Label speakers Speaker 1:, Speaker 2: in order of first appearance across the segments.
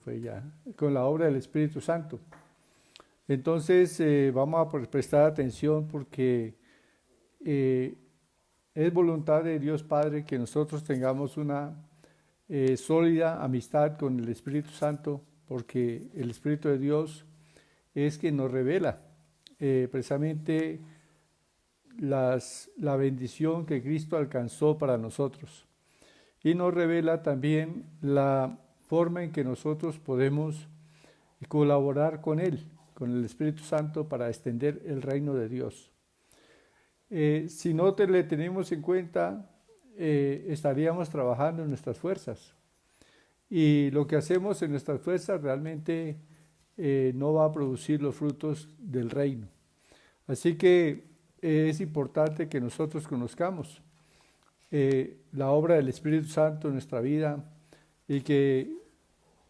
Speaker 1: fue ya, con la obra del Espíritu Santo. Entonces vamos a prestar atención porque eh, es voluntad de Dios Padre que nosotros tengamos una sólida amistad con el Espíritu Santo, porque el Espíritu de Dios es quien nos revela precisamente la bendición que Cristo alcanzó para nosotros. Y nos revela también la forma en que nosotros podemos colaborar con Él, con el Espíritu Santo, para extender el reino de Dios. Si no le tenemos en cuenta, estaríamos trabajando en nuestras fuerzas. Y lo que hacemos en nuestras fuerzas realmente no va a producir los frutos del reino. Así que es importante que nosotros conozcamos la obra del Espíritu Santo en nuestra vida y que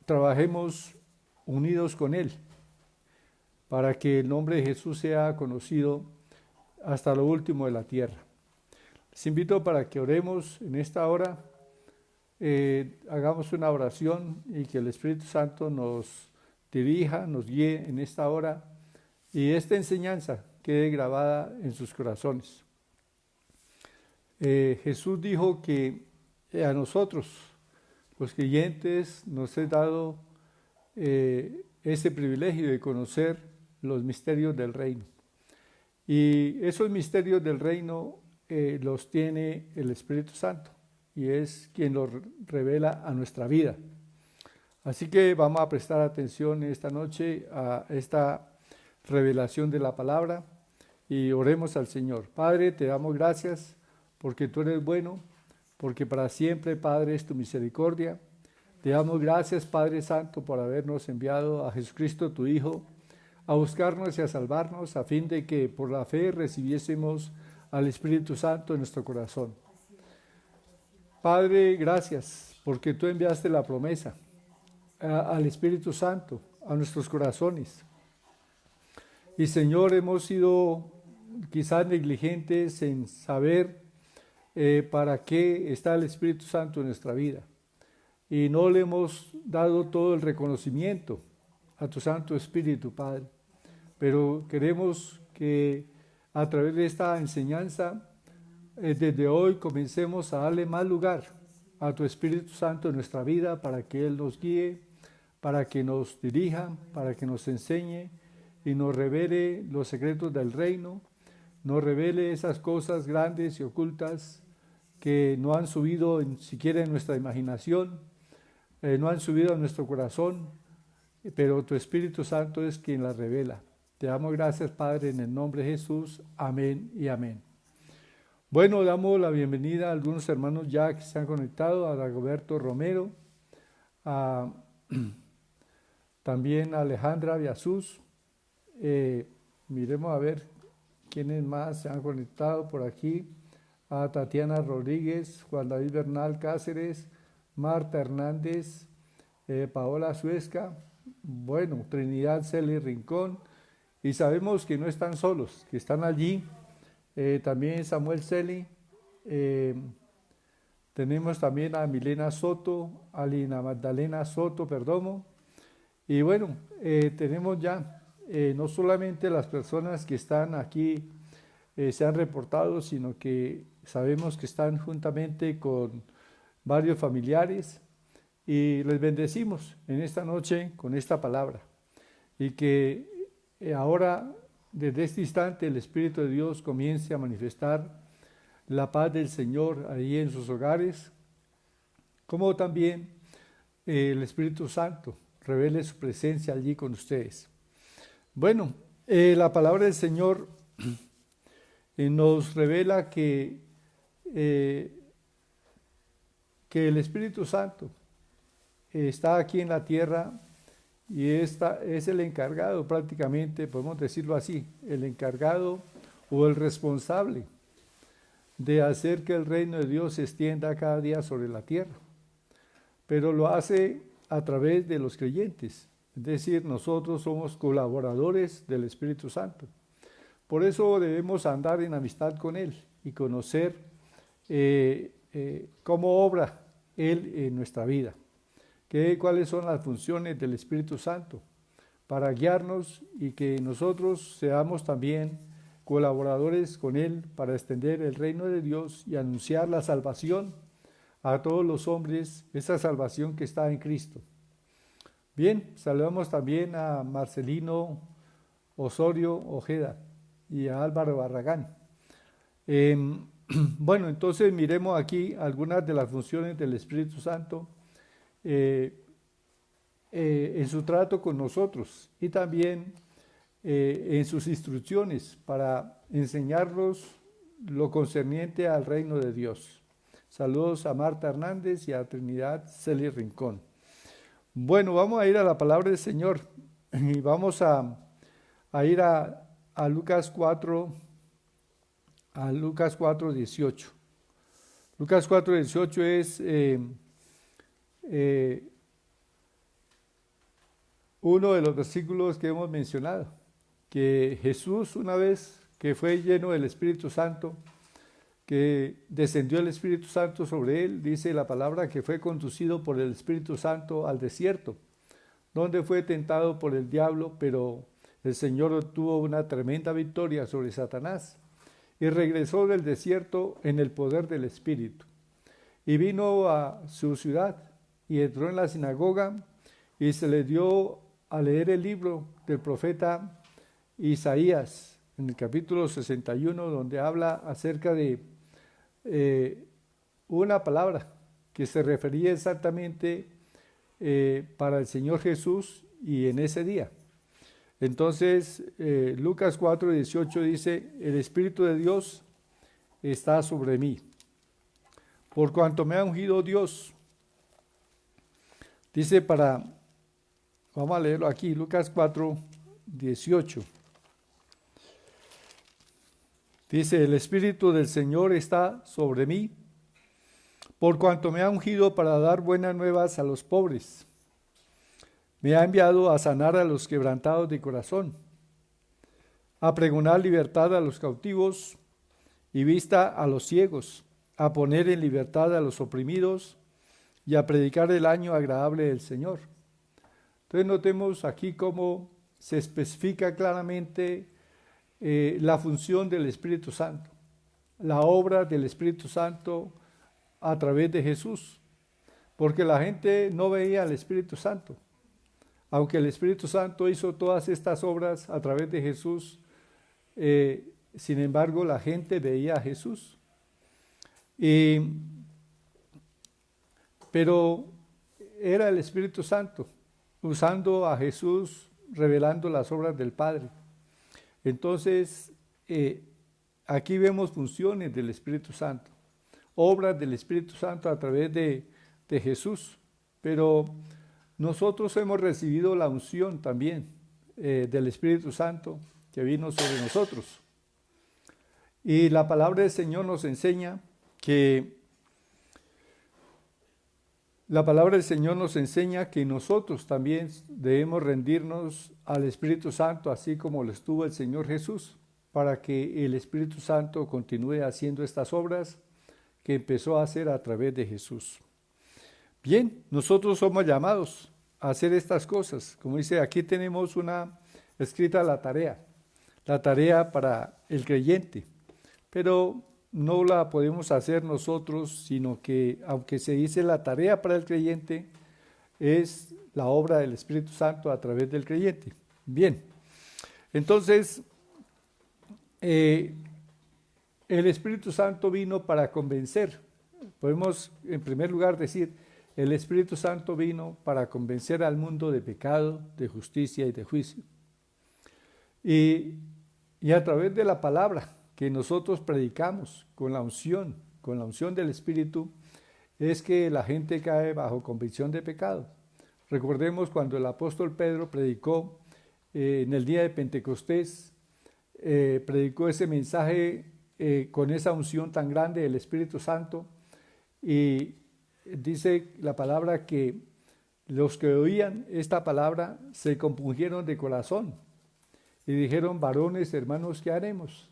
Speaker 1: trabajemos unidos con Él para que el nombre de Jesús sea conocido hasta lo último de la tierra. Les invito para que oremos en esta hora, hagamos una oración y que el Espíritu Santo nos dirija, nos guíe en esta hora y esta enseñanza quede grabada en sus corazones. Jesús dijo que a nosotros, los creyentes, nos es dado ese privilegio de conocer los misterios del reino. Y esos misterios del reino los tiene el Espíritu Santo y es quien los revela a nuestra vida. Así que vamos a prestar atención esta noche a esta revelación de la palabra y oremos al Señor. Padre, te damos gracias porque tú eres bueno, porque para siempre, Padre, es tu misericordia. Te damos gracias, Padre Santo, por habernos enviado a Jesucristo, tu Hijo, a buscarnos y a salvarnos, a fin de que por la fe recibiésemos al Espíritu Santo en nuestro corazón. Padre, gracias, porque tú enviaste la promesa al Espíritu Santo, a nuestros corazones. Y Señor, hemos sido quizás negligentes en saber para qué está el Espíritu Santo en nuestra vida. Y no le hemos dado todo el reconocimiento a tu Santo Espíritu, Padre. Pero queremos que a través de esta enseñanza, desde hoy comencemos a darle más lugar a tu Espíritu Santo en nuestra vida para que Él nos guíe, para que nos dirija, para que nos enseñe y nos revele los secretos del reino, nos revele esas cosas grandes y ocultas que no han subido siquiera en nuestra imaginación, no han subido a nuestro corazón, pero tu Espíritu Santo es quien las revela. Te damos gracias, Padre, en el nombre de Jesús. Amén y amén. Bueno, damos la bienvenida a algunos hermanos ya que se han conectado, a Dagoberto Romero, también a Alejandra Viasus. Miremos a ver quiénes más se han conectado por aquí. A Tatiana Rodríguez, Juan David Bernal Cáceres, Marta Hernández, Paola Suesca, bueno, Trinidad Celi Rincón, y sabemos que no están solos, que están allí, también Samuel Celi, tenemos también a Milena Soto, a Lina Magdalena Soto Perdomo, y bueno, tenemos ya no solamente las personas que están aquí se han reportado, sino que sabemos que están juntamente con varios familiares y les bendecimos en esta noche con esta palabra y que ahora desde este instante el Espíritu de Dios comience a manifestar la paz del Señor ahí en sus hogares, como también el Espíritu Santo revele su presencia allí con ustedes. Bueno, la palabra del Señor nos revela que el Espíritu Santo está aquí en la tierra y es el encargado prácticamente, podemos decirlo así, el encargado o el responsable de hacer que el reino de Dios se extienda cada día sobre la tierra. Pero lo hace a través de los creyentes, es decir, nosotros somos colaboradores del Espíritu Santo. Por eso debemos andar en amistad con Él y conocer cómo obra Él en nuestra vida. cuáles son las funciones del Espíritu Santo para guiarnos y que nosotros seamos también colaboradores con Él para extender el reino de Dios y anunciar la salvación a todos los hombres, esa salvación que está en Cristo. Bien, saludamos también a Marcelino Osorio Ojeda y a Álvaro Barragán. Bueno, entonces miremos aquí algunas de las funciones del Espíritu Santo en su trato con nosotros y también en sus instrucciones para enseñarnos lo concerniente al reino de Dios. Saludos a Marta Hernández y a Trinidad Celi Rincón. Bueno, vamos a ir a la palabra del Señor y vamos a ir a Lucas 4, a Lucas 4:18. Lucas 4:18 es uno de los versículos que hemos mencionado, que Jesús, una vez que fue lleno del Espíritu Santo, que descendió el Espíritu Santo sobre él, dice la palabra que fue conducido por el Espíritu Santo al desierto, donde fue tentado por el diablo, pero el Señor obtuvo una tremenda victoria sobre Satanás y regresó del desierto en el poder del Espíritu. Y vino a su ciudad y entró en la sinagoga y se le dio a leer el libro del profeta Isaías, en el capítulo 61, donde habla acerca de una palabra que se refería exactamente para el Señor Jesús y en ese día. Entonces, Lucas 4:18 dice, el Espíritu de Dios está sobre mí, por cuanto me ha ungido Dios. Dice vamos a leerlo aquí, Lucas 4:18. Dice, el Espíritu del Señor está sobre mí, por cuanto me ha ungido para dar buenas nuevas a los pobres. Me ha enviado a sanar a los quebrantados de corazón, a pregonar libertad a los cautivos y vista a los ciegos, a poner en libertad a los oprimidos y a predicar el año agradable del Señor. Entonces notemos aquí cómo se especifica claramente la función del Espíritu Santo, la obra del Espíritu Santo a través de Jesús, porque la gente no veía al Espíritu Santo. Aunque el Espíritu Santo hizo todas estas obras a través de Jesús, sin embargo la gente veía a Jesús. Pero era el Espíritu Santo, usando a Jesús, revelando las obras del Padre. Entonces, aquí vemos funciones del Espíritu Santo, obras del Espíritu Santo a través de Jesús, pero nosotros hemos recibido la unción también del Espíritu Santo que vino sobre nosotros. Y la palabra del Señor nos enseña que nosotros también debemos rendirnos al Espíritu Santo, así como lo estuvo el Señor Jesús, para que el Espíritu Santo continúe haciendo estas obras que empezó a hacer a través de Jesús. Bien, nosotros somos llamados a hacer estas cosas. Como dice, aquí tenemos escrita la tarea para el creyente, pero no la podemos hacer nosotros, sino que, aunque se dice la tarea para el creyente, es la obra del Espíritu Santo a través del creyente. Bien, entonces, el Espíritu Santo vino para convencer. Podemos, en primer lugar, decir, el Espíritu Santo vino para convencer al mundo de pecado, de justicia y de juicio. Y a través de la palabra que nosotros predicamos con la unción del Espíritu, es que la gente cae bajo convicción de pecado. Recordemos cuando el apóstol Pedro predicó en el día de Pentecostés, predicó ese mensaje con esa unción tan grande del Espíritu Santo, y dice la palabra que los que oían esta palabra se compungieron de corazón y dijeron, varones, hermanos, ¿qué haremos?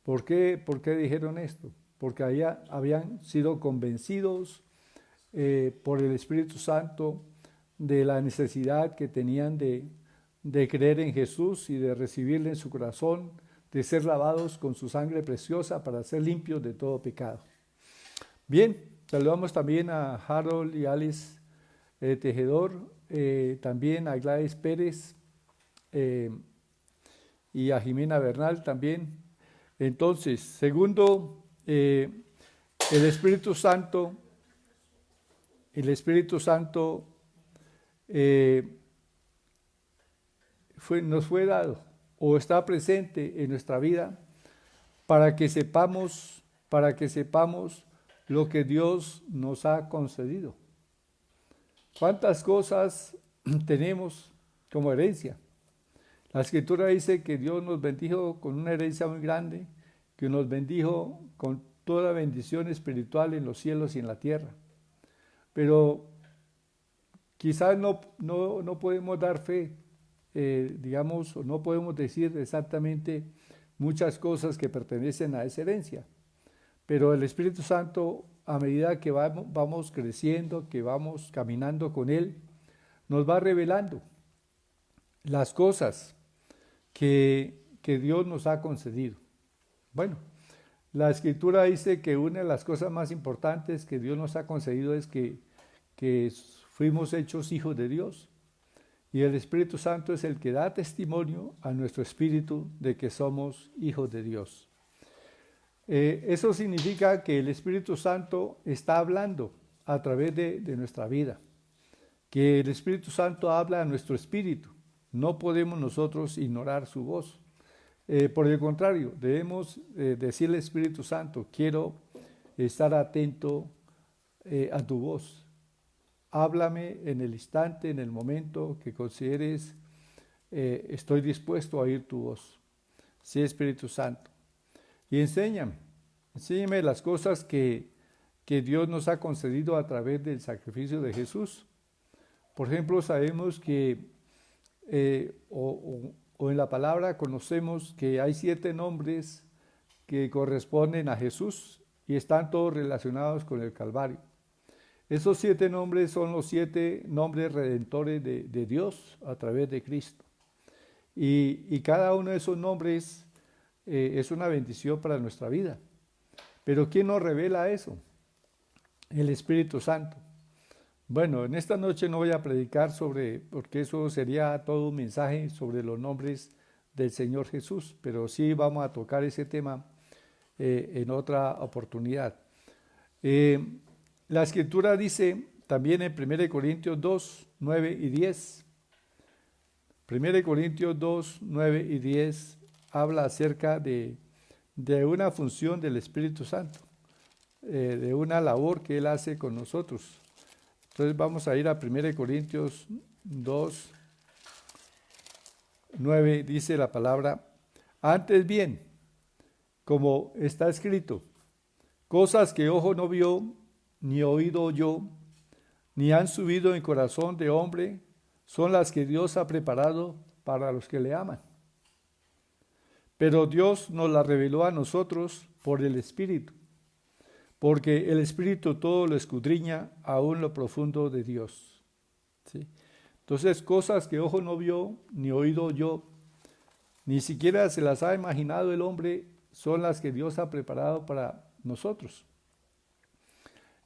Speaker 1: ¿Por qué dijeron esto? Porque habían sido convencidos por el Espíritu Santo de la necesidad que tenían de creer en Jesús y de recibirle en su corazón, de ser lavados con su sangre preciosa para ser limpios de todo pecado. Bien, saludamos también a Harold y Alice Tejedor, también a Gladys Pérez y a Jimena Bernal también. Entonces, segundo, el Espíritu Santo nos fue dado o está presente en nuestra vida para que sepamos lo que Dios nos ha concedido. ¿Cuántas cosas tenemos como herencia? La Escritura dice que Dios nos bendijo con una herencia muy grande, que nos bendijo con toda bendición espiritual en los cielos y en la tierra. Pero quizás no podemos dar fe, o no podemos decir exactamente muchas cosas que pertenecen a esa herencia. Pero el Espíritu Santo, a medida que vamos creciendo, que vamos caminando con Él, nos va revelando las cosas que Dios nos ha concedido. Bueno, la Escritura dice que una de las cosas más importantes que Dios nos ha concedido es que fuimos hechos hijos de Dios. Y el Espíritu Santo es el que da testimonio a nuestro espíritu de que somos hijos de Dios. Eso significa que el Espíritu Santo está hablando a través de nuestra vida, que el Espíritu Santo habla a nuestro espíritu. No podemos nosotros ignorar su voz. Por el contrario, debemos decirle al Espíritu Santo, quiero estar atento a tu voz. Háblame en el instante, en el momento que consideres, estoy dispuesto a oír tu voz. Sí, Espíritu Santo. Y enséñame las cosas que Dios nos ha concedido a través del sacrificio de Jesús. Por ejemplo, sabemos que, o en la palabra conocemos que hay 7 nombres que corresponden a Jesús y están todos relacionados con el Calvario. Esos 7 nombres son los 7 nombres redentores de Dios a través de Cristo. Y cada uno de esos nombres es una bendición para nuestra vida. Pero ¿quién nos revela eso? El Espíritu Santo. Bueno, en esta noche no voy a predicar porque eso sería todo un mensaje sobre los nombres del Señor Jesús, pero sí vamos a tocar ese tema en otra oportunidad. La Escritura dice también en 1 Corintios 2, 9 y 10. 1 Corintios 2, 9 y 10 habla acerca de una función del Espíritu Santo, de una labor que Él hace con nosotros. Entonces vamos a ir a 1 Corintios 2, 9, dice la palabra, antes bien, como está escrito, cosas que ojo no vio, ni oído oyó, ni han subido en corazón de hombre, son las que Dios ha preparado para los que le aman. Pero Dios nos las reveló a nosotros por el Espíritu, porque el Espíritu todo lo escudriña aún lo profundo de Dios. ¿Sí? Entonces, cosas que ojo no vio, ni oído oyó, ni siquiera se las ha imaginado el hombre, son las que Dios ha preparado para nosotros.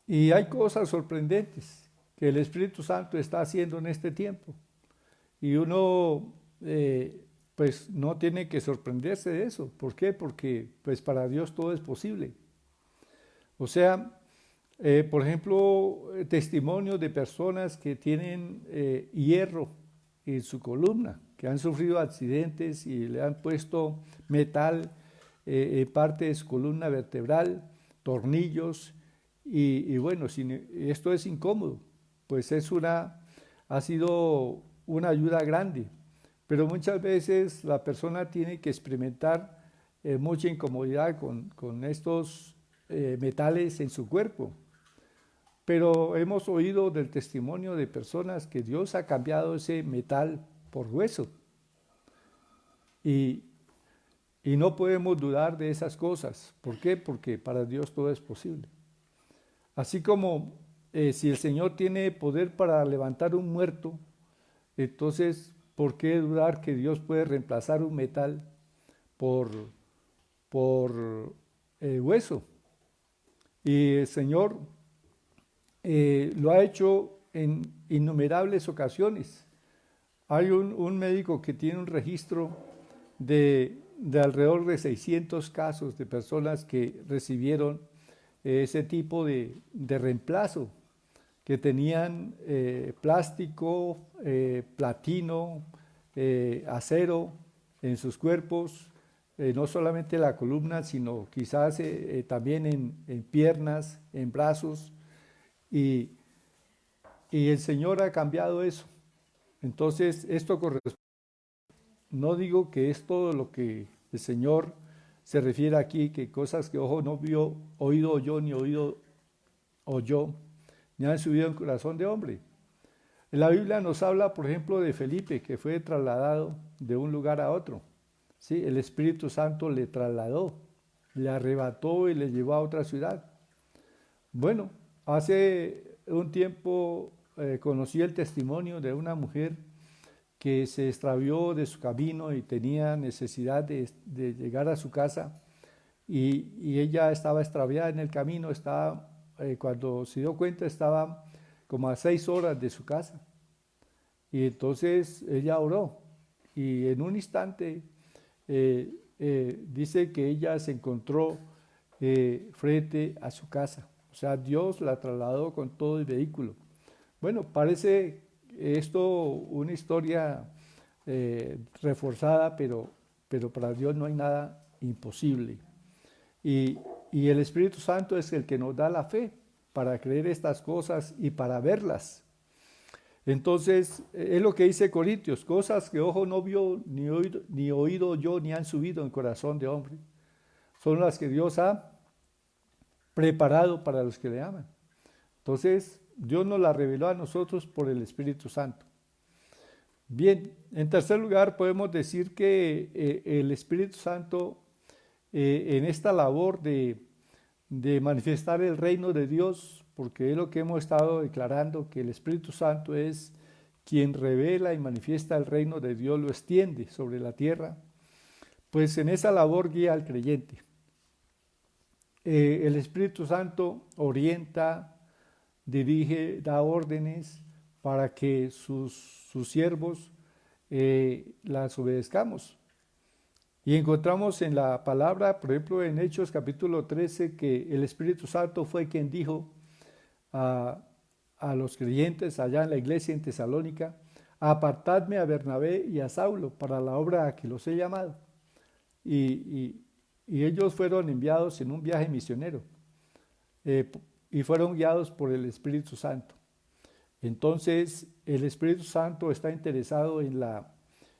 Speaker 1: Y hay cosas sorprendentes que el Espíritu Santo está haciendo en este tiempo. Y uno pues no tiene que sorprenderse de eso. ¿Por qué? Porque pues para Dios todo es posible. O sea, por ejemplo, testimonios de personas que tienen hierro en su columna, que han sufrido accidentes y le han puesto metal en parte de su columna vertebral, tornillos, y bueno, esto es incómodo, pues ha sido una ayuda grande, pero muchas veces la persona tiene que experimentar mucha incomodidad con estos metales en su cuerpo. Pero hemos oído del testimonio de personas que Dios ha cambiado ese metal por hueso. Y no podemos dudar de esas cosas. ¿Por qué? Porque para Dios todo es posible. Así como si el Señor tiene poder para levantar un muerto, entonces, ¿por qué dudar que Dios puede reemplazar un metal por, por hueso? Y el Señor lo ha hecho en innumerables ocasiones. Hay un médico que tiene un registro de alrededor de 600 casos de personas que recibieron ese tipo de reemplazo, que tenían plástico, platino, acero en sus cuerpos, no solamente la columna, sino quizás también en piernas, en brazos, y, y el Señor ha cambiado eso. Entonces, esto corresponde. No digo que es todo lo que el Señor se refiere aquí, que cosas que ojo no vio, oído oyó, ni oído oyó, ni han subido en corazón de hombre. En la Biblia nos habla, por ejemplo, de Felipe, que fue trasladado de un lugar a otro. ¿Sí? El Espíritu Santo le trasladó, le arrebató y le llevó a otra ciudad. Bueno, hace un tiempo conocí el testimonio de una mujer que se extravió de su camino y tenía necesidad de llegar a su casa, y ella estaba extraviada en el camino, cuando se dio cuenta estaba como a 6 horas de su casa, y entonces ella oró y en un instante dice que ella se encontró frente a su casa, o sea, Dios la trasladó con todo el vehículo. Bueno, parece esto una historia reforzada, pero para Dios no hay nada imposible. Y, y el Espíritu Santo es el que nos da la fe para creer estas cosas y para verlas. Entonces, es lo que dice Corintios, cosas que ojo no vio, ni oído yo, ni han subido en corazón de hombre, son las que Dios ha preparado para los que le aman. Entonces, Dios nos la reveló a nosotros por el Espíritu Santo. Bien, en tercer lugar podemos decir que el Espíritu Santo en esta labor de manifestar el reino de Dios, porque es lo que hemos estado declarando, que el Espíritu Santo es quien revela y manifiesta el reino de Dios, lo extiende sobre la tierra, pues en esa labor guía al creyente. El Espíritu Santo orienta, dirige, da órdenes para que sus siervos las obedezcamos. Y encontramos en la palabra, por ejemplo, en Hechos capítulo 13, que el Espíritu Santo fue quien dijo a los creyentes allá en la iglesia en Tesalónica: apartadme a Bernabé y a Saulo para la obra a que los he llamado. Y ellos fueron enviados en un viaje misionero y fueron guiados por el Espíritu Santo. Entonces, el Espíritu Santo está interesado en la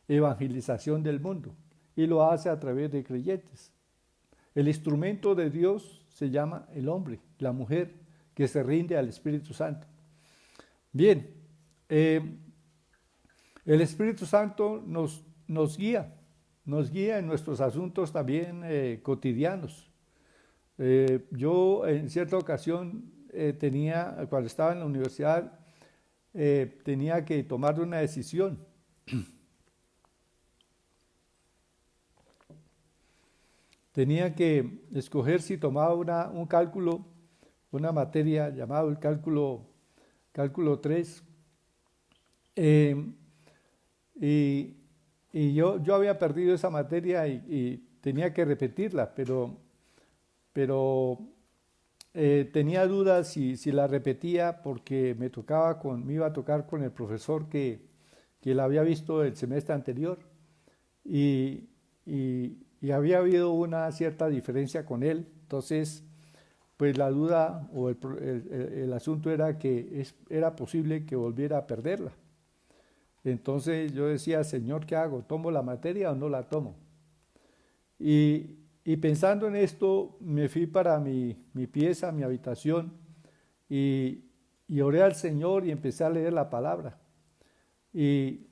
Speaker 1: evangelización del mundo y lo hace a través de creyentes. El instrumento de Dios se llama el hombre, la mujer, que se rinde al Espíritu Santo. Bien, el Espíritu Santo nos guía en nuestros asuntos también cotidianos. Yo en cierta ocasión cuando estaba en la universidad, tenía que tomar una decisión. Tenía que escoger si tomaba un cálculo, una materia llamado el cálculo 3, y yo había perdido esa materia y tenía que repetirla, pero tenía dudas si la repetía, porque me iba a tocar con el profesor que la había visto el semestre anterior, y había habido una cierta diferencia con él. Entonces, pues la duda o el asunto era que era posible que volviera a perderla. Entonces yo decía: Señor, ¿qué hago? ¿Tomo la materia o no la tomo? Y pensando en esto, me fui para mi pieza, mi habitación, y oré al Señor y empecé a leer la palabra. Y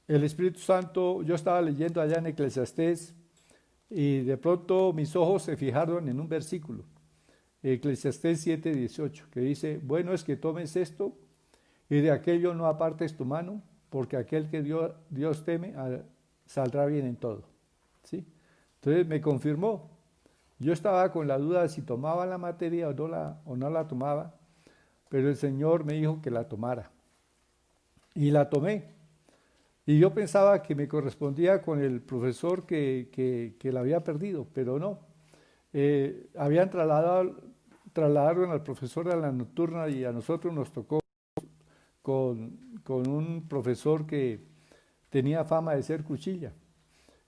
Speaker 1: el Espíritu Santo, yo estaba leyendo allá en Eclesiastés, y de pronto mis ojos se fijaron en un versículo. Eclesiastés 7:18, que dice, bueno es que tomes esto y de aquello no apartes tu mano, porque aquel que Dios teme saldrá bien en todo. ¿Sí? Entonces me confirmó. Yo estaba con la duda de si tomaba la materia o no la tomaba, pero el Señor me dijo que la tomara. Y la tomé. Y yo pensaba que me correspondía con el profesor que la había perdido, pero no. Habían trasladaron al profesor a la nocturna y a nosotros nos tocó con un profesor que tenía fama de ser cuchilla.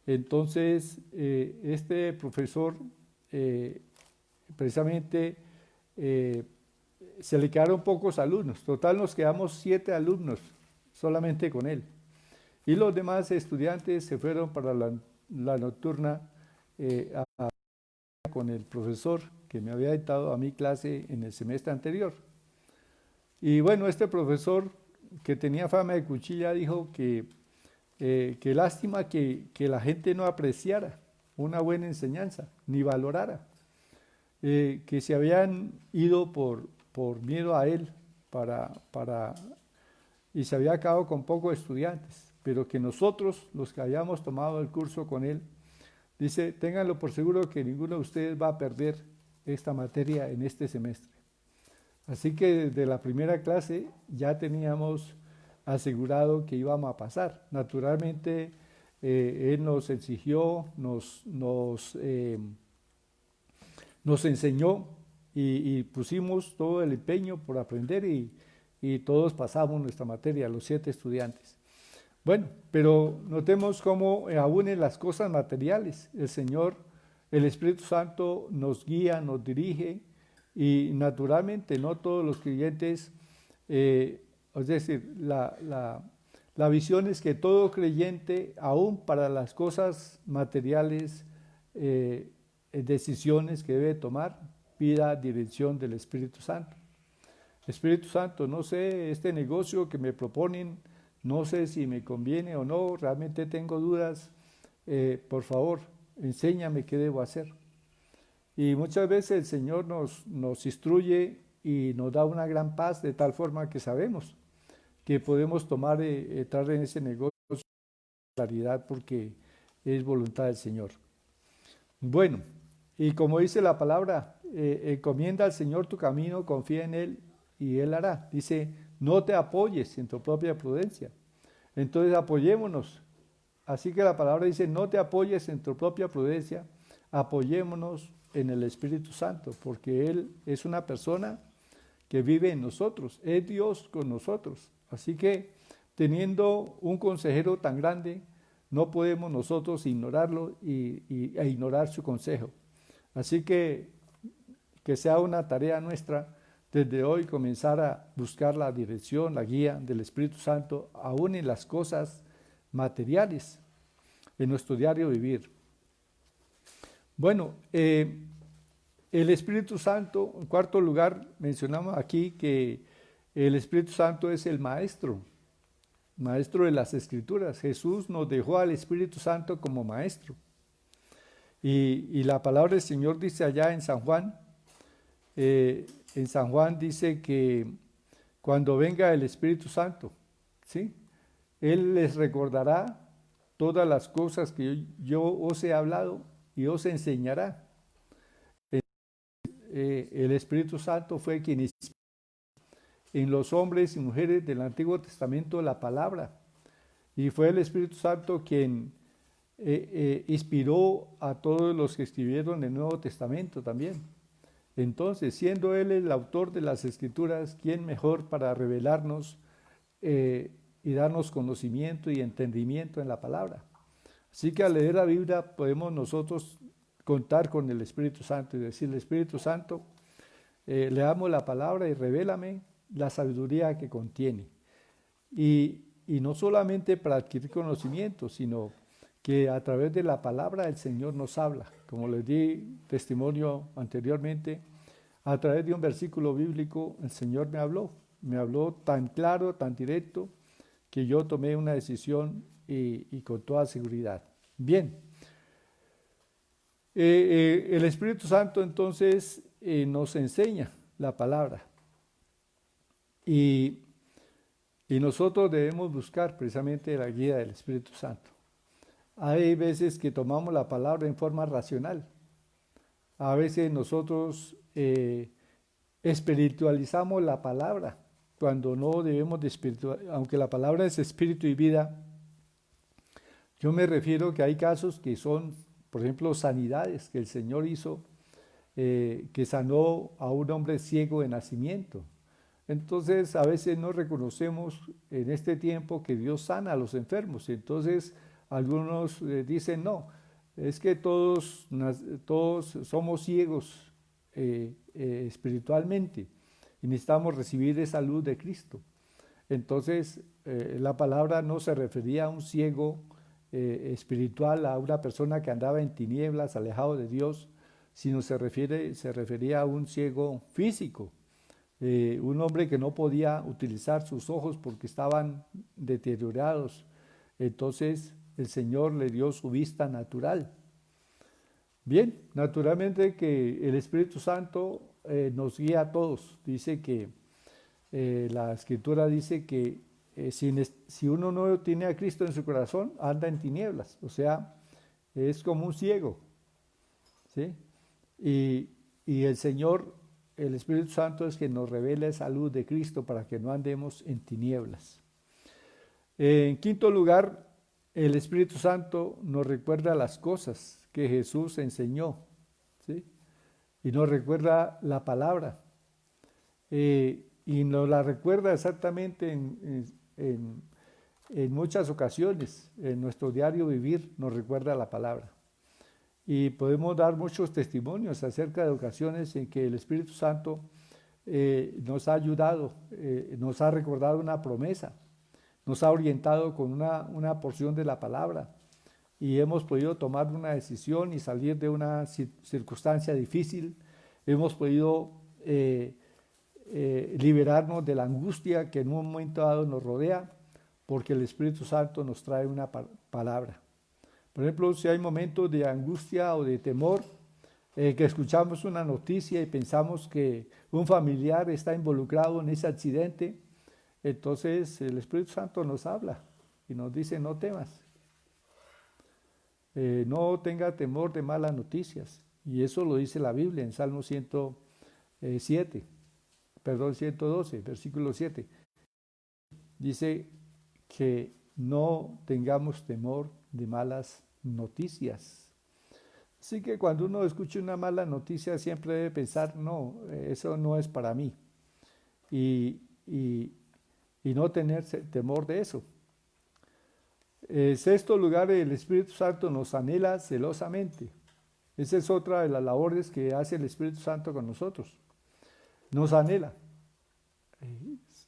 Speaker 1: Entonces, este profesor precisamente se le quedaron pocos alumnos. Total nos quedamos 7 alumnos solamente con él. Y los demás estudiantes se fueron para la nocturna con el profesor que me había dictado a mi clase en el semestre anterior. Y bueno, este profesor que tenía fama de cuchilla dijo que lástima que la gente no apreciara una buena enseñanza, ni valorara, que se habían ido por miedo a él y se había acabado con pocos estudiantes, pero que nosotros, los que habíamos tomado el curso con él, dice, ténganlo por seguro que ninguno de ustedes va a perder esta materia en este semestre. Así que desde la primera clase ya teníamos asegurado que íbamos a pasar. Naturalmente, él nos exigió, nos enseñó y pusimos todo el empeño por aprender y todos pasamos nuestra materia, los 7 estudiantes. Bueno, pero notemos cómo aún en las cosas materiales el Señor, el Espíritu Santo nos guía, nos dirige y naturalmente no todos los creyentes, es decir, la visión es que todo creyente, aún para las cosas materiales, decisiones que debe tomar, pida dirección del Espíritu Santo. Espíritu Santo, no sé, este negocio que me proponen, no sé si me conviene o no, realmente tengo dudas, por favor, enséñame qué debo hacer. Y muchas veces el Señor nos instruye y nos da una gran paz de tal forma que sabemos que podemos tomar, entrar en ese negocio con claridad porque es voluntad del Señor. Bueno, y como dice la palabra, encomienda al Señor tu camino, confía en Él y Él hará. Dice, no te apoyes en tu propia prudencia. Entonces apoyémonos. Así que la palabra dice, no te apoyes en tu propia prudencia, apoyémonos en el Espíritu Santo, porque Él es una persona que vive en nosotros, es Dios con nosotros. Así que teniendo un consejero tan grande, no podemos nosotros ignorarlo e ignorar su consejo. Así que sea una tarea nuestra desde hoy comenzar a buscar la dirección, la guía del Espíritu Santo, aún en las cosas materiales, en nuestro diario vivir. Bueno, el Espíritu Santo, en cuarto lugar, mencionamos aquí que el Espíritu Santo es el maestro de las Escrituras. Jesús nos dejó al Espíritu Santo como maestro. Y la palabra del Señor dice allá en San Juan dice que cuando venga el Espíritu Santo, ¿sí? Él les recordará todas las cosas que yo os he hablado y os enseñará. El Espíritu Santo fue quien inspiró en los hombres y mujeres del Antiguo Testamento la palabra. Y fue el Espíritu Santo quien inspiró a todos los que escribieron el Nuevo Testamento también. Entonces, siendo Él el autor de las Escrituras, ¿quién mejor para revelarnos y darnos conocimiento y entendimiento en la palabra? Así que al leer la Biblia podemos nosotros contar con el Espíritu Santo y decirle, Espíritu Santo, leamos la palabra y revélame la sabiduría que contiene. Y no solamente para adquirir conocimiento, sino que a través de la palabra el Señor nos habla. Como les di testimonio anteriormente, a través de un versículo bíblico el Señor me habló tan claro, tan directo, que yo tomé una decisión y con toda seguridad. Bien, el Espíritu Santo entonces nos enseña la palabra. Y nosotros debemos buscar precisamente la guía del Espíritu Santo. Hay veces que tomamos la palabra en forma racional. A veces nosotros espiritualizamos la palabra cuando no debemos de espiritualizar. Aunque la palabra es espíritu y vida, yo me refiero que hay casos que son, por ejemplo, sanidades que el Señor hizo, que sanó a un hombre ciego de nacimiento. Entonces, a veces no reconocemos en este tiempo que Dios sana a los enfermos. Entonces, algunos dicen, no, es que todos somos ciegos espiritualmente y necesitamos recibir esa luz de Cristo. Entonces, la palabra no se refería a un ciego espiritual, a una persona que andaba en tinieblas, alejado de Dios, sino se refería a un ciego físico. Un hombre que no podía utilizar sus ojos porque estaban deteriorados. Entonces el Señor le dio su vista natural. Bien, naturalmente que el Espíritu Santo nos guía a todos. Dice que la Escritura dice que si uno no tiene a Cristo en su corazón, anda en tinieblas. O sea, es como un ciego, ¿sí? Y el Señor, el Espíritu Santo, es que nos revela esa luz de Cristo para que no andemos en tinieblas. En quinto lugar, el Espíritu Santo nos recuerda las cosas que Jesús enseñó, ¿sí? Y nos recuerda la palabra. Y nos la recuerda exactamente en muchas ocasiones. En nuestro diario vivir nos recuerda la palabra. Y podemos dar muchos testimonios acerca de ocasiones en que el Espíritu Santo nos ha ayudado, nos ha recordado una promesa, nos ha orientado con una porción de la palabra y hemos podido tomar una decisión y salir de una circunstancia difícil. Hemos podido liberarnos de la angustia que en un momento dado nos rodea, porque el Espíritu Santo nos trae una palabra. Por ejemplo, si hay momentos de angustia o de temor, que escuchamos una noticia y pensamos que un familiar está involucrado en ese accidente, entonces el Espíritu Santo nos habla y nos dice: no temas, no tenga temor de malas noticias. Y eso lo dice la Biblia en Salmo 112, versículo 7. Dice que no tengamos temor de malas noticias. Así que cuando uno escucha una mala noticia siempre debe pensar: no, eso no es para mí. Y no tener temor de eso. En sexto lugar, el Espíritu Santo nos anhela celosamente. Esa es otra de las labores que hace el Espíritu Santo con nosotros. Nos anhela.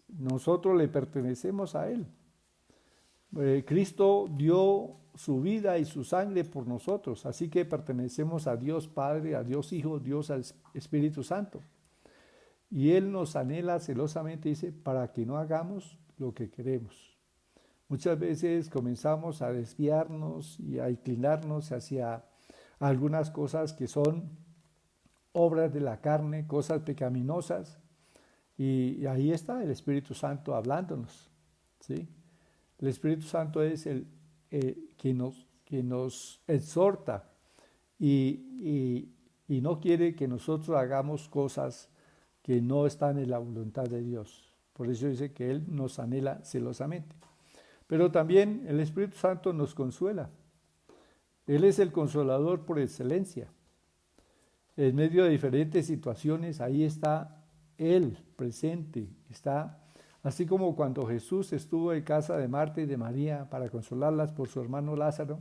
Speaker 1: Nosotros le pertenecemos a Él. Cristo dio su vida y su sangre por nosotros, así que pertenecemos a Dios Padre, a Dios Hijo, Dios al Espíritu Santo. Y Él nos anhela celosamente, dice, para que no hagamos lo que queremos. Muchas veces comenzamos a desviarnos y a inclinarnos hacia algunas cosas que son obras de la carne, cosas pecaminosas, y ahí está el Espíritu Santo hablándonos, ¿sí? El Espíritu Santo es el que nos exhorta y no quiere que nosotros hagamos cosas que no están en la voluntad de Dios. Por eso dice que Él nos anhela celosamente. Pero también el Espíritu Santo nos consuela. Él es el consolador por excelencia. En medio de diferentes situaciones, ahí está Él presente. Está así como cuando Jesús estuvo en casa de Marta y de María para consolarlas por su hermano Lázaro,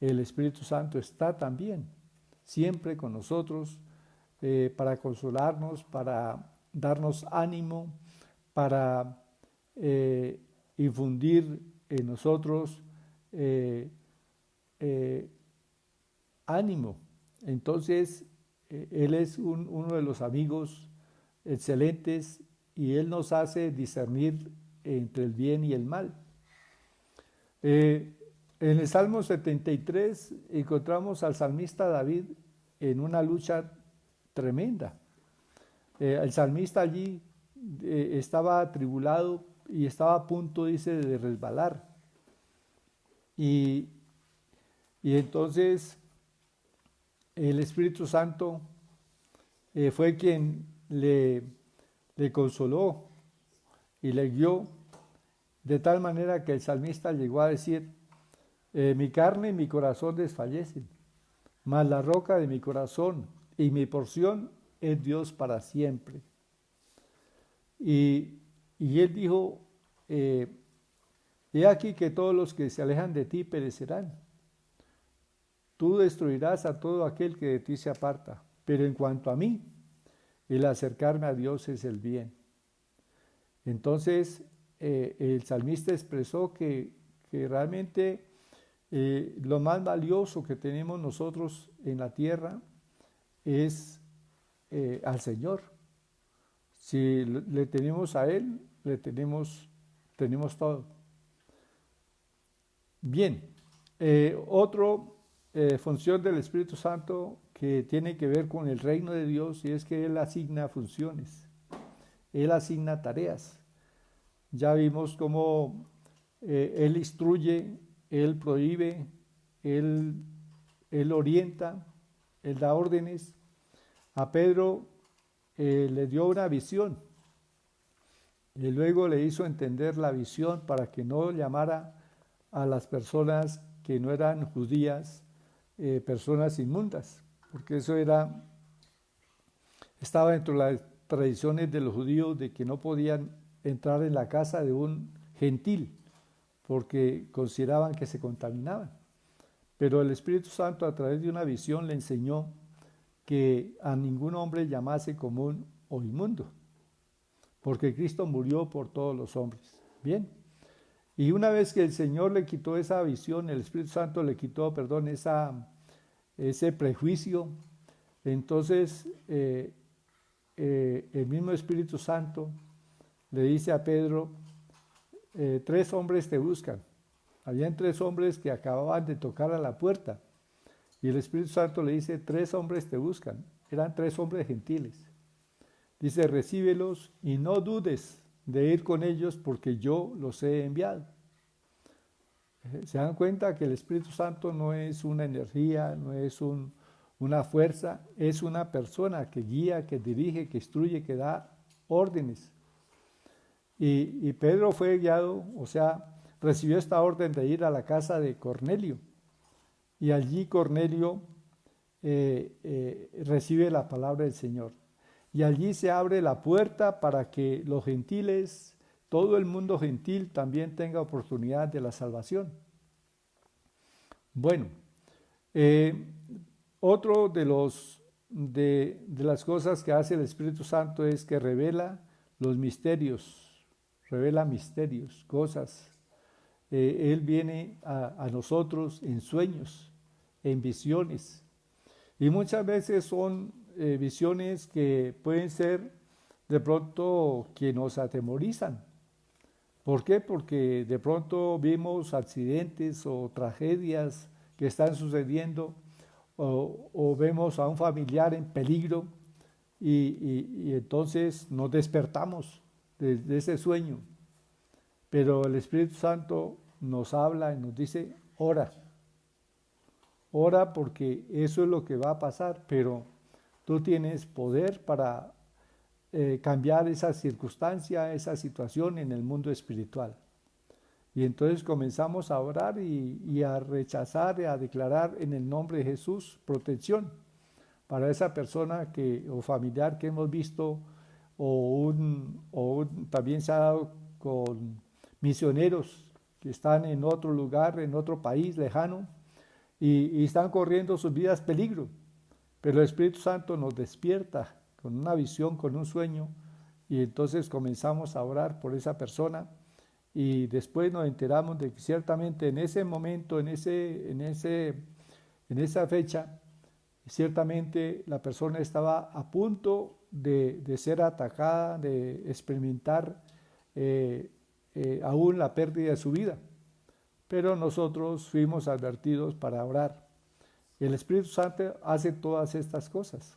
Speaker 1: el Espíritu Santo está también, siempre con nosotros, para consolarnos, para darnos ánimo, para infundir en nosotros ánimo. Entonces, Él es uno de los amigos excelentes y Él nos hace discernir entre el bien y el mal. En el Salmo 73 encontramos al salmista David en una lucha tremenda. El salmista allí estaba atribulado y estaba a punto, dice, de resbalar. Y entonces el Espíritu Santo fue quien le consoló y le guió, de tal manera que el salmista llegó a decir, mi carne y mi corazón desfallecen, mas la roca de mi corazón y mi porción es Dios para siempre. Y él dijo, he aquí que todos los que se alejan de ti perecerán. Tú destruirás a todo aquel que de ti se aparta, pero en cuanto a mí, el acercarme a Dios es el bien. Entonces, el salmista expresó que realmente lo más valioso que tenemos nosotros en la tierra es al Señor. Si le tenemos a Él, le tenemos todo. Bien, otra función del Espíritu Santo que tiene que ver con el reino de Dios, y es que Él asigna funciones, Él asigna tareas. Ya vimos cómo Él instruye, Él prohíbe, Él orienta, Él da órdenes. A Pedro le dio una visión y luego le hizo entender la visión para que no llamara a las personas que no eran judías personas inmundas, porque eso estaba dentro de las tradiciones de los judíos de que no podían entrar en la casa de un gentil porque consideraban que se contaminaban. Pero el Espíritu Santo, a través de una visión, le enseñó que a ningún hombre llamase común o inmundo, porque Cristo murió por todos los hombres. Bien, y una vez que el Señor le quitó esa visión, el Espíritu Santo le quitó, ese prejuicio, entonces el mismo Espíritu Santo le dice a Pedro, 3 hombres te buscan. Habían 3 hombres que acababan de tocar a la puerta. Y el Espíritu Santo le dice, 3 hombres te buscan. Eran 3 hombres gentiles. Dice, recíbelos y no dudes de ir con ellos porque yo los he enviado. Se dan cuenta que el Espíritu Santo no es una energía, no es una fuerza, es una persona que guía, que dirige, que instruye, que da órdenes. Y Pedro fue guiado, o sea, recibió esta orden de ir a la casa de Cornelio. Y allí Cornelio recibe la palabra del Señor. Y allí se abre la puerta para que los gentiles, todo el mundo gentil también tenga oportunidad de la salvación. Bueno, otro de las cosas que hace el Espíritu Santo es que revela los misterios, cosas. Él viene a nosotros en sueños, en visiones. Y muchas veces son visiones que pueden ser de pronto que nos atemorizan. ¿Por qué? Porque de pronto vimos accidentes o tragedias que están sucediendo o vemos a un familiar en peligro y entonces nos despertamos de ese sueño. Pero el Espíritu Santo nos habla y nos dice, ora porque eso es lo que va a pasar, pero tú tienes poder para cambiar esa circunstancia, esa situación en el mundo espiritual. Y entonces comenzamos a orar y a rechazar y a declarar en el nombre de Jesús protección para esa persona o familiar que hemos visto también se ha dado con misioneros que están en otro lugar, en otro país lejano y están corriendo sus vidas peligro. Pero el Espíritu Santo nos despierta con una visión, con un sueño, y entonces comenzamos a orar por esa persona y después nos enteramos de que ciertamente en ese momento, en esa fecha, ciertamente la persona estaba a punto de ser atacada, de experimentar aún la pérdida de su vida. Pero nosotros fuimos advertidos para orar. El Espíritu Santo hace todas estas cosas.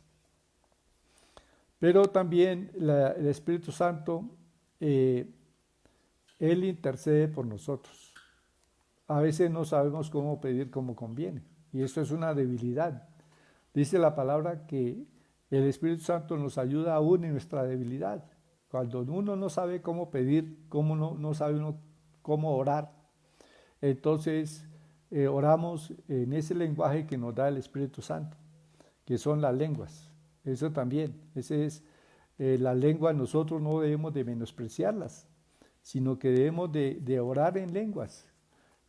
Speaker 1: Pero también el Espíritu Santo, Él intercede por nosotros. A veces no sabemos cómo pedir como conviene, y eso es una debilidad. Dice la palabra que el Espíritu Santo nos ayuda aún en nuestra debilidad. Cuando uno no sabe cómo pedir, no sabe uno cómo orar, entonces oramos en ese lenguaje que nos da el Espíritu Santo, que son las lenguas. Eso también, las lenguas nosotros no debemos de menospreciarlas, sino que debemos de orar en lenguas.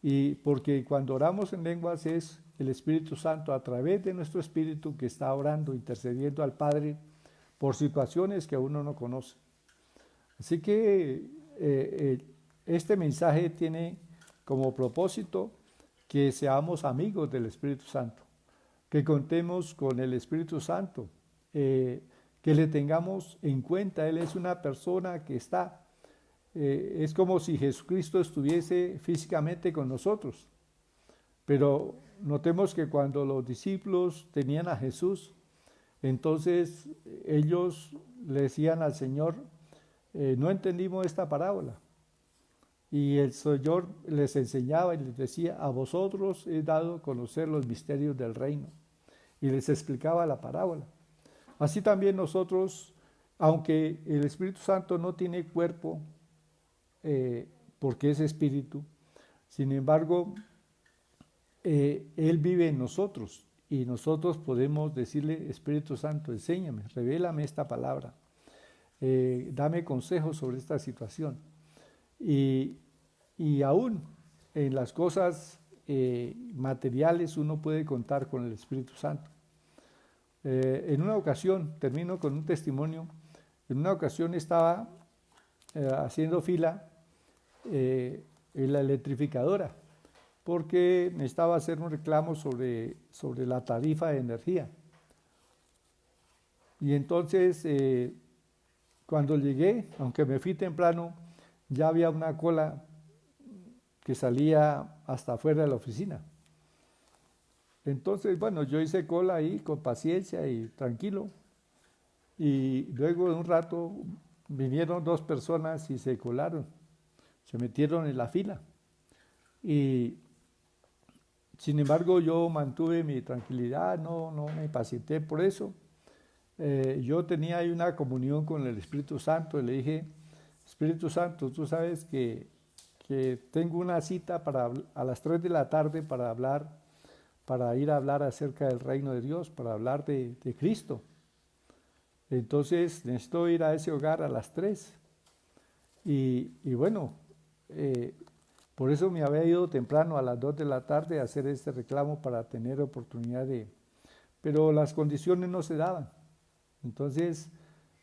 Speaker 1: Y porque cuando oramos en lenguas es el Espíritu Santo a través de nuestro espíritu que está orando, intercediendo al Padre por situaciones que uno no conoce. Así que este mensaje tiene como propósito que seamos amigos del Espíritu Santo, que contemos con el Espíritu Santo, que le tengamos en cuenta. Él es una persona que está, es como si Jesucristo estuviese físicamente con nosotros. Pero notemos que cuando los discípulos tenían a Jesús, entonces ellos le decían al Señor, no entendimos esta parábola. Y el Señor les enseñaba y les decía, a vosotros he dado a conocer los misterios del reino. Y les explicaba la parábola. Así también nosotros, aunque el Espíritu Santo no tiene cuerpo, porque es espíritu, sin embargo, Él vive en nosotros y nosotros podemos decirle, Espíritu Santo, enséñame, revélame esta palabra, dame consejos sobre esta situación. Y aún en las cosas materiales uno puede contar con el Espíritu Santo. En una ocasión, termino con un testimonio, en una ocasión estaba haciendo fila en la electrificadora, porque necesitaba hacer un reclamo sobre la tarifa de energía. Y entonces, cuando llegué, aunque me fui temprano, ya había una cola que salía hasta afuera de la oficina. Entonces, bueno, yo hice cola ahí con paciencia y tranquilo. Y luego de un rato vinieron 2 personas y se colaron, se metieron en la fila. Y sin embargo, yo mantuve mi tranquilidad, no me impacienté por eso. Yo tenía ahí una comunión con el Espíritu Santo y le dije, Espíritu Santo, tú sabes que tengo una cita a las 3 de la tarde para ir a hablar acerca del reino de Dios, para hablar de Cristo. Entonces necesito ir a ese hogar a las 3. Y bueno, por eso me había ido temprano a las 2 de la tarde a hacer este reclamo para tener oportunidad pero las condiciones no se daban. Entonces,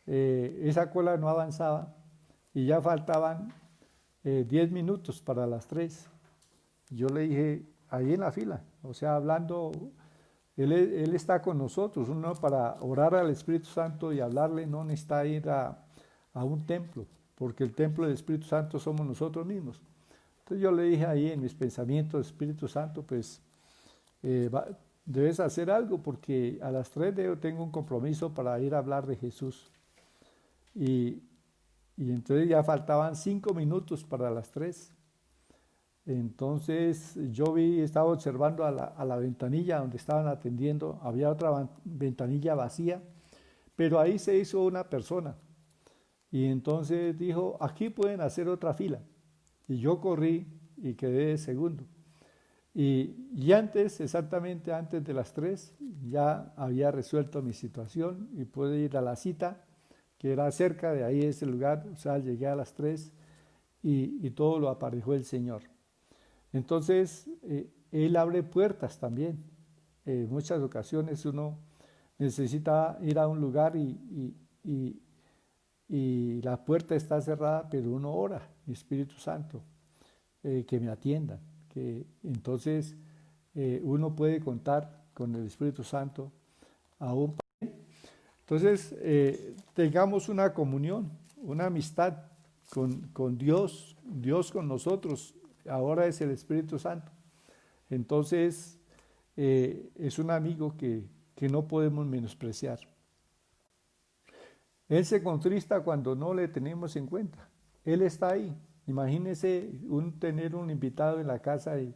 Speaker 1: esa cola no avanzaba y ya faltaban 10 minutos para las 3. Yo le dije, ahí en la fila, o sea, hablando, él está con nosotros. Uno para orar al Espíritu Santo y hablarle no necesita ir a un templo, porque el templo del Espíritu Santo somos nosotros mismos. Entonces yo le dije ahí en mis pensamientos, Espíritu Santo, pues debes hacer algo porque a las 3 tengo un compromiso para ir a hablar de Jesús. Y entonces ya faltaban 5 minutos para las 3. Entonces yo estaba observando a la ventanilla donde estaban atendiendo, había otra ventanilla vacía, pero ahí se hizo una persona. Y entonces dijo, aquí pueden hacer otra fila. Y yo corrí y quedé segundo. Y antes, exactamente antes de las 3, ya había resuelto mi situación y pude ir a la cita, que era cerca de ahí ese lugar. O sea, llegué a las 3 y todo lo aparejó el Señor. Entonces, Él abre puertas también. En muchas ocasiones uno necesita ir a un lugar y la puerta está cerrada, pero uno ora, Espíritu Santo, que me atiendan. Que entonces uno puede contar con el Espíritu Santo aún. Entonces, tengamos una comunión, una amistad con Dios, Dios con nosotros, ahora es el Espíritu Santo. Entonces, es un amigo que no podemos menospreciar. Él se contrista cuando no le tenemos en cuenta. Él está ahí. Imagínese tener un invitado en la casa y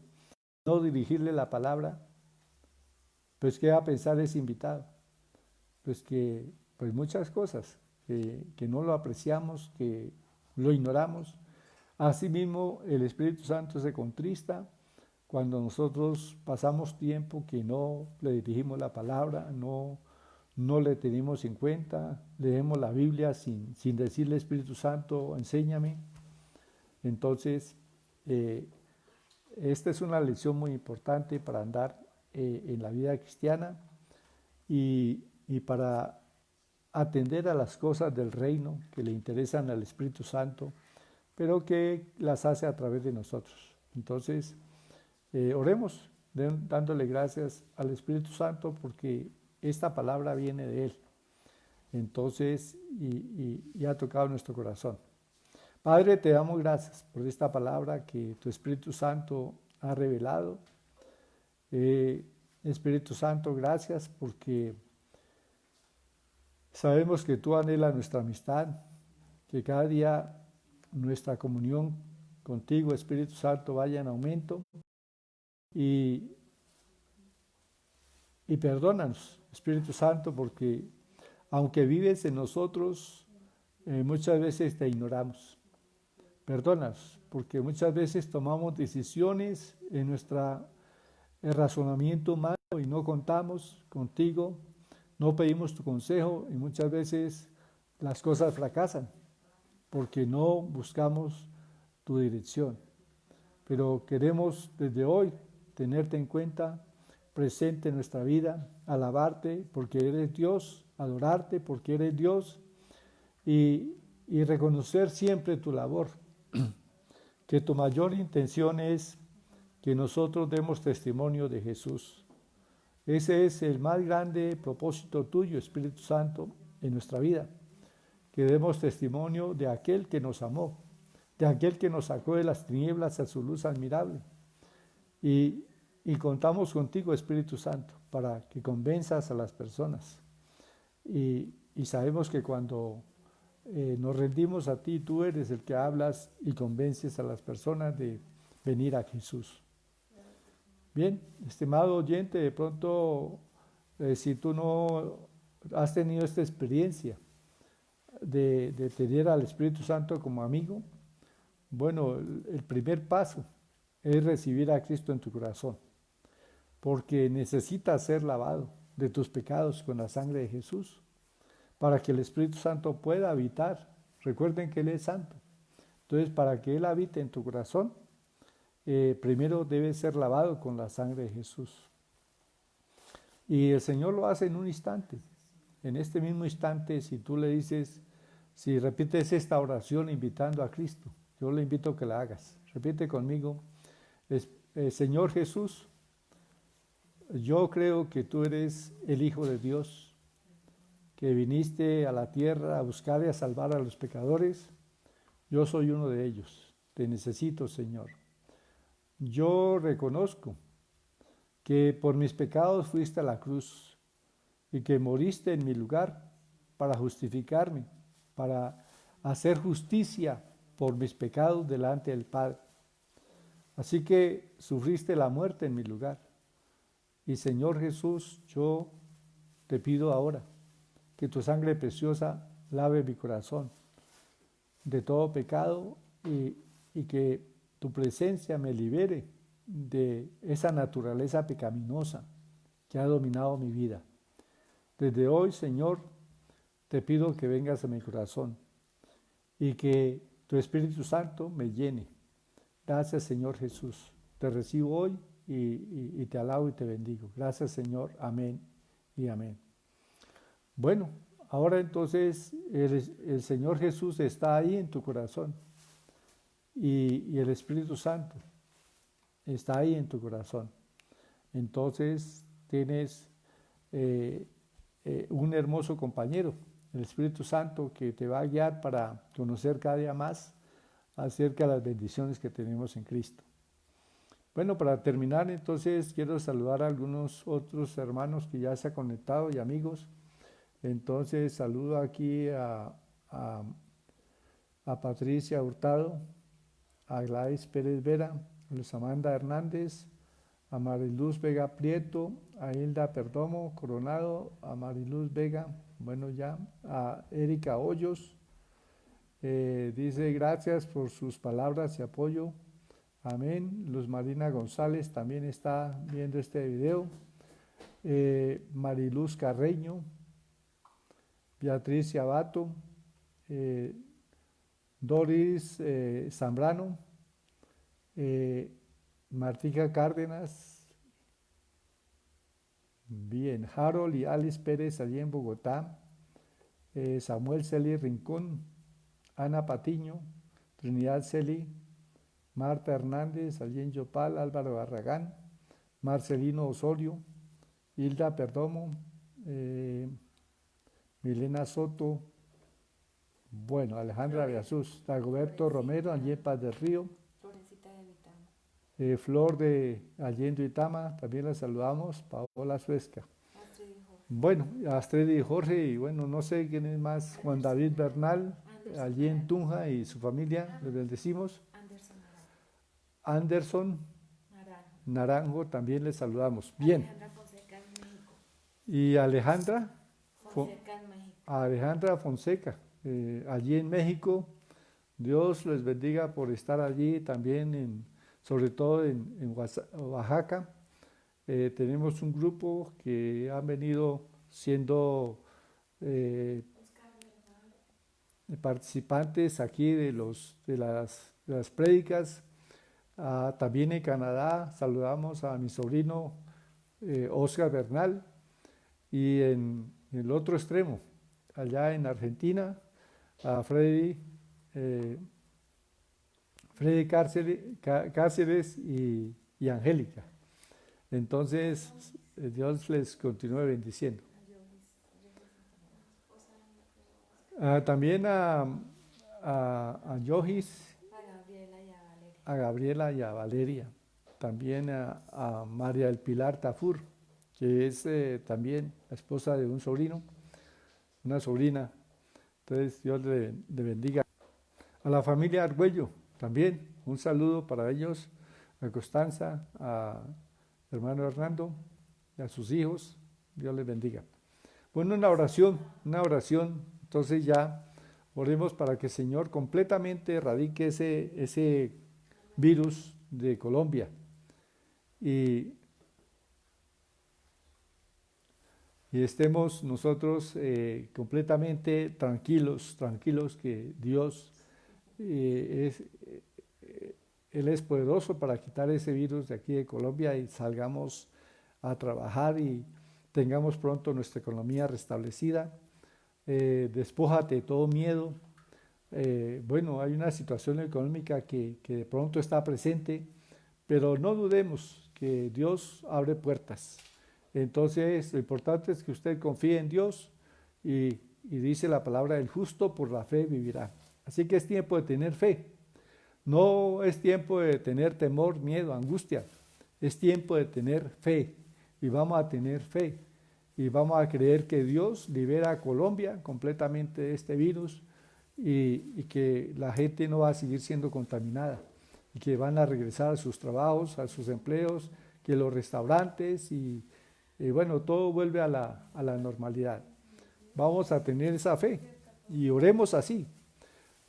Speaker 1: no dirigirle la palabra. Pues, ¿qué va a pensar ese invitado? Pues muchas cosas, que no lo apreciamos, que lo ignoramos. Asimismo, el Espíritu Santo se contrista cuando nosotros pasamos tiempo que no le dirigimos la palabra, no le tenemos en cuenta, leemos la Biblia sin decirle Espíritu Santo, enséñame. Entonces, esta es una lección muy importante para andar en la vida cristiana y para atender a las cosas del reino que le interesan al Espíritu Santo, pero que las hace a través de nosotros. Entonces, oremos dándole gracias al Espíritu Santo porque esta palabra viene de Él. Entonces, y ha tocado nuestro corazón. Padre, te damos gracias por esta palabra que tu Espíritu Santo ha revelado. Espíritu Santo, gracias porque sabemos que tú anhelas nuestra amistad, que cada día nuestra comunión contigo, Espíritu Santo, vaya en aumento y perdónanos, Espíritu Santo, porque aunque vives en nosotros, muchas veces te ignoramos. Perdónanos, porque muchas veces tomamos decisiones en nuestro razonamiento humano y no contamos contigo, no pedimos tu consejo y muchas veces las cosas fracasan porque no buscamos tu dirección. Pero queremos desde hoy tenerte en cuenta, presente en nuestra vida, alabarte porque eres Dios, adorarte porque eres Dios y reconocer siempre tu labor, que tu mayor intención es que nosotros demos testimonio de Jesús. Ese es el más grande propósito tuyo, Espíritu Santo, en nuestra vida, que demos testimonio de aquel que nos amó, de aquel que nos sacó de las tinieblas a su luz admirable. Y contamos contigo, Espíritu Santo, para que convenzas a las personas. Y sabemos que cuando nos rendimos a ti, tú eres el que hablas y convences a las personas de venir a Jesús. Bien, estimado oyente, de pronto, si tú no has tenido esta experiencia de tener al Espíritu Santo como amigo, bueno, el primer paso es recibir a Cristo en tu corazón, porque necesitas ser lavado de tus pecados con la sangre de Jesús, para que el Espíritu Santo pueda habitar. Recuerden que Él es santo. Entonces, para que Él habite en tu corazón, primero debe ser lavado con la sangre de Jesús. Y el Señor lo hace en un instante. En este mismo instante, si tú le dices, si repites esta oración invitando a Cristo, yo le invito a que la hagas. Repite conmigo, Señor Jesús, yo creo que tú eres el Hijo de Dios, que viniste a la tierra a buscar y a salvar a los pecadores. Yo soy uno de ellos. Te necesito, Señor. Yo reconozco que por mis pecados fuiste a la cruz y que moriste en mi lugar para justificarme, para hacer justicia por mis pecados delante del Padre. Así que sufriste la muerte en mi lugar. Y Señor Jesús, yo te pido ahora que tu sangre preciosa lave mi corazón de todo pecado y que tu presencia me libere de esa naturaleza pecaminosa que ha dominado mi vida. Desde hoy, Señor, te pido que vengas a mi corazón y que tu Espíritu Santo me llene. Gracias, Señor Jesús. Te recibo hoy y te alabo y te bendigo. Gracias, Señor. Amén y amén. Bueno, ahora entonces el Señor Jesús está ahí en tu corazón y el Espíritu Santo está ahí en tu corazón. Entonces tienes un hermoso compañero, el Espíritu Santo, que te va a guiar para conocer cada día más acerca de las bendiciones que tenemos en Cristo. Bueno, para terminar, entonces quiero saludar a algunos otros hermanos que ya se han conectado y amigos. Entonces saludo aquí a, a Patricia Hurtado, a Gladys Pérez Vera, a Luz Amanda Hernández, a Mariluz Vega Prieto, a Hilda Perdomo Coronado, a Mariluz Vega, bueno ya, a Erika Hoyos, dice gracias por sus palabras y apoyo, amén. Luz Marina González también está viendo este video, Mariluz Carreño, Beatriz Abato, Doris Zambrano, Martica Cárdenas, bien, Harold y Alice Pérez allí en Bogotá, Samuel Celi Rincón, Ana Patiño, Trinidad Celi, Marta Hernández allí en Yopal, Álvaro Barragán, Marcelino Osorio, Hilda Perdomo, Milena Soto, bueno, Alejandra Beazús, Dagoberto Romero, allí en Paz del Río, Flor de Allende Itama, también la saludamos, Paola Suesca. Bueno, Astrid y Jorge, y bueno, no sé quién es más, Juan David Bernal, allí en Tunja y su familia, les bendecimos. Anderson Naranjo, también les saludamos. Bien. Y Alejandra Fonseca, allí en México, Dios les bendiga por estar allí también, sobre todo en Oaxaca. Tenemos un grupo que han venido siendo participantes aquí de las prédicas. También en Canadá saludamos a mi sobrino Oscar Bernal, y en el otro extremo, allá en Argentina, a Freddy Cáceres y Angélica. Entonces, Dios les continúe bendiciendo. También a Yohis, a Gabriela y a Valeria. También a María del Pilar Tafur, que es también la esposa de un sobrino, una sobrina. Entonces, Dios le bendiga. A la familia Argüello, también un saludo para ellos, a Constanza, a hermano Hernando y a sus hijos. Dios les bendiga. Bueno, una oración. Entonces ya oremos para que el Señor completamente erradique ese virus de Colombia y estemos nosotros completamente tranquilos que Dios Él es poderoso para quitar ese virus de aquí de Colombia y salgamos a trabajar y tengamos pronto nuestra economía restablecida. Despójate de todo miedo. Bueno, hay una situación económica que de pronto está presente, pero no dudemos que Dios abre puertas. Entonces, lo importante es que usted confíe en Dios y dice la palabra, del justo por la fe vivirá. Así que es tiempo de tener fe. No es tiempo de tener temor, miedo, angustia. Es tiempo de tener fe. Y vamos a tener fe. Y vamos a creer que Dios libera a Colombia completamente de este virus y que la gente no va a seguir siendo contaminada. Y que van a regresar a sus trabajos, a sus empleos, que los restaurantes y bueno, todo vuelve a la normalidad. Vamos a tener esa fe y oremos así.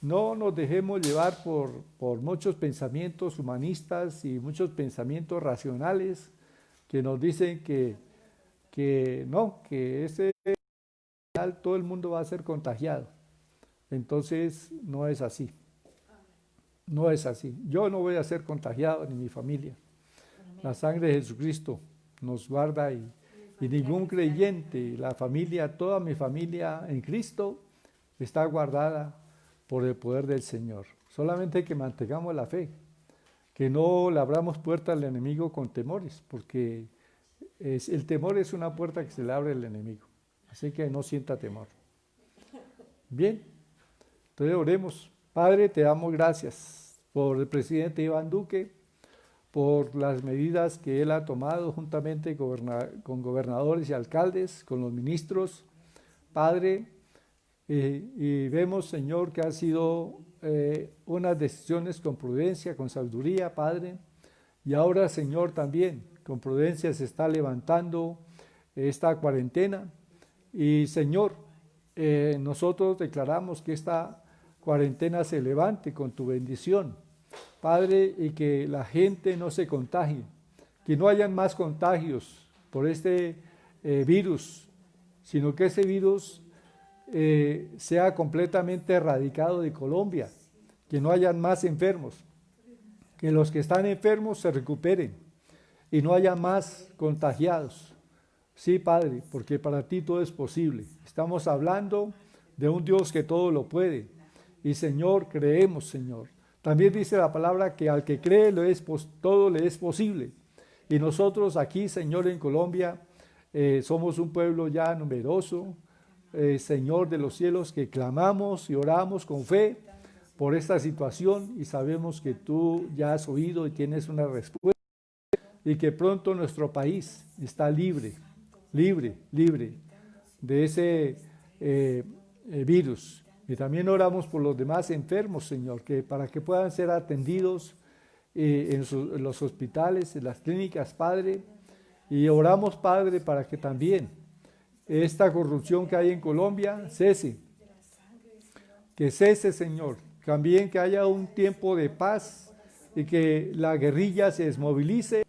Speaker 1: No nos dejemos llevar por muchos pensamientos humanistas y muchos pensamientos racionales que nos dicen que todo el mundo va a ser contagiado. Entonces no es así. No es así. Yo no voy a ser contagiado ni mi familia. La sangre de Jesucristo nos guarda y ningún creyente, la familia, toda mi familia en Cristo está guardada por el poder del Señor. Solamente que mantengamos la fe, que no le abramos puerta al enemigo con temores, porque el temor es una puerta que se le abre al enemigo. Así que no sienta temor. Bien, entonces oremos. Padre, te damos gracias por el presidente Iván Duque, por las medidas que él ha tomado juntamente con gobernadores y alcaldes, con los ministros, Padre, y vemos, Señor, que ha sido unas decisiones con prudencia, con sabiduría, Padre, y ahora, Señor, también con prudencia se está levantando esta cuarentena, y Señor, nosotros declaramos que esta cuarentena se levante con tu bendición, Padre, y que la gente no se contagie, que no hayan más contagios por este virus, sino que ese virus sea completamente erradicado de Colombia, que no hayan más enfermos, que los que están enfermos se recuperen y no haya más contagiados. Sí, Padre, porque para ti todo es posible. Estamos hablando de un Dios que todo lo puede. Y Señor, creemos, Señor. También dice la palabra que al que cree todo le es posible. Y nosotros aquí, Señor, en Colombia, somos un pueblo ya numeroso, Señor de los cielos, que clamamos y oramos con fe por esta situación y sabemos que tú ya has oído y tienes una respuesta y que pronto nuestro país está libre de ese virus. Y también oramos por los demás enfermos, Señor, que para que puedan ser atendidos en los hospitales, en las clínicas, Padre. Y oramos, Padre, para que también esta corrupción que hay en Colombia cese. Que cese, Señor. También que haya un tiempo de paz y que la guerrilla se desmovilice